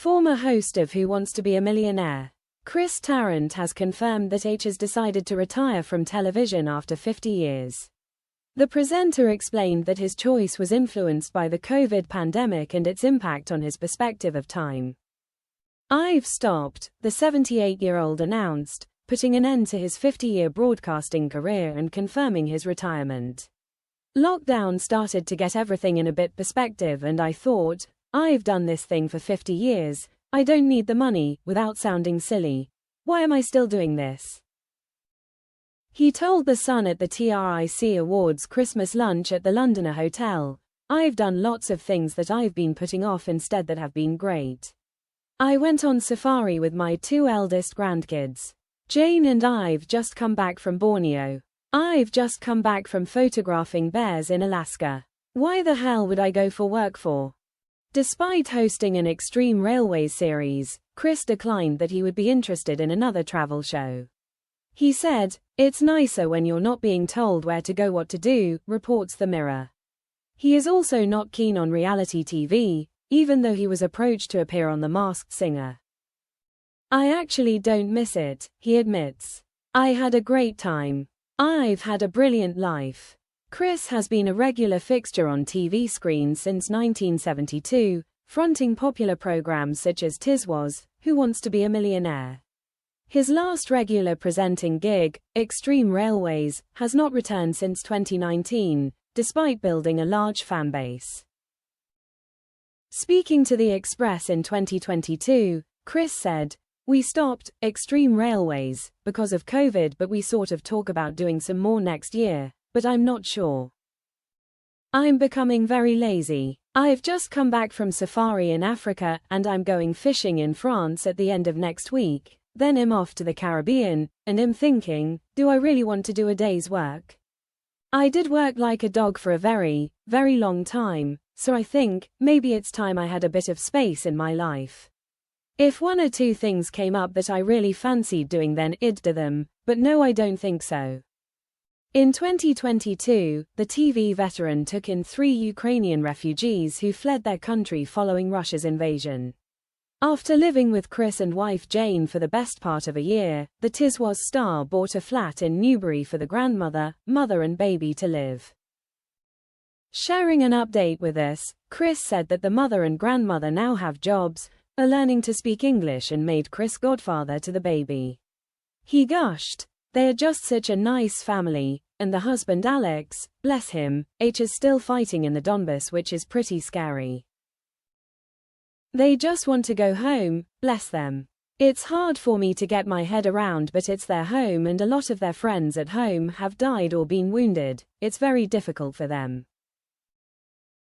Former host of Who Wants to Be a Millionaire, Chris Tarrant has confirmed that H has decided to retire from television after 50 years. The presenter explained that his choice was influenced by the COVID pandemic and its impact on his perspective of time. "I've stopped," the 78-year-old announced, putting an end to his 50-year broadcasting career and confirming his retirement. "Lockdown started to get everything in a bit perspective, and I thought, I've done this thing for 50 years, I don't need the money, without sounding silly. Why am I still doing this?" He told The Sun at the TRIC Awards Christmas lunch at the Londoner Hotel, "I've done lots of things that I've been putting off instead that have been great. I went on safari with my 2 eldest grandkids. Jane and I've just come back from Borneo. I've just come back from photographing bears in Alaska. Why the hell would I go for work for?" Despite hosting an Extreme Railways series, Chris declined that he would be interested in another travel show. He said, "It's nicer when you're not being told where to go, what to do," reports The Mirror. He is also not keen on reality TV, even though he was approached to appear on The Masked Singer. "I actually don't miss it," he admits. "I had a great time. I've had a brilliant life." Chris has been a regular fixture on TV screens since 1972, fronting popular programs such as Tiz Was, Who Wants to Be a Millionaire. His last regular presenting gig, Extreme Railways, has not returned since 2019, despite building a large fan base. Speaking to The Express in 2022, Chris said, "We stopped Extreme Railways because of COVID, but we sort of talk about doing some more next year. But I'm not sure. I'm becoming very lazy. I've just come back from safari in Africa, and I'm going fishing in France at the end of next week, then I'm off to the Caribbean, and I'm thinking, do I really want to do a day's work? I did work like a dog for a very, very long time, so I think, maybe it's time I had a bit of space in my life. If 1 or 2 things came up that I really fancied doing, then I'd do them, but no, I don't think so." In 2022, the TV veteran took in 3 Ukrainian refugees who fled their country following Russia's invasion. After living with Chris and wife Jane for the best part of a year, the Tiz Was star bought a flat in Newbury for the grandmother, mother and baby to live. Sharing an update with us, Chris said that the mother and grandmother now have jobs, are learning to speak English, and made Chris godfather to the baby. He gushed, "They are just such a nice family. And the husband Alex, bless him, H is still fighting in the Donbas, which is pretty scary. They just want to go home, bless them. It's hard for me to get my head around, but it's their home and a lot of their friends at home have died or been wounded. It's very difficult for them."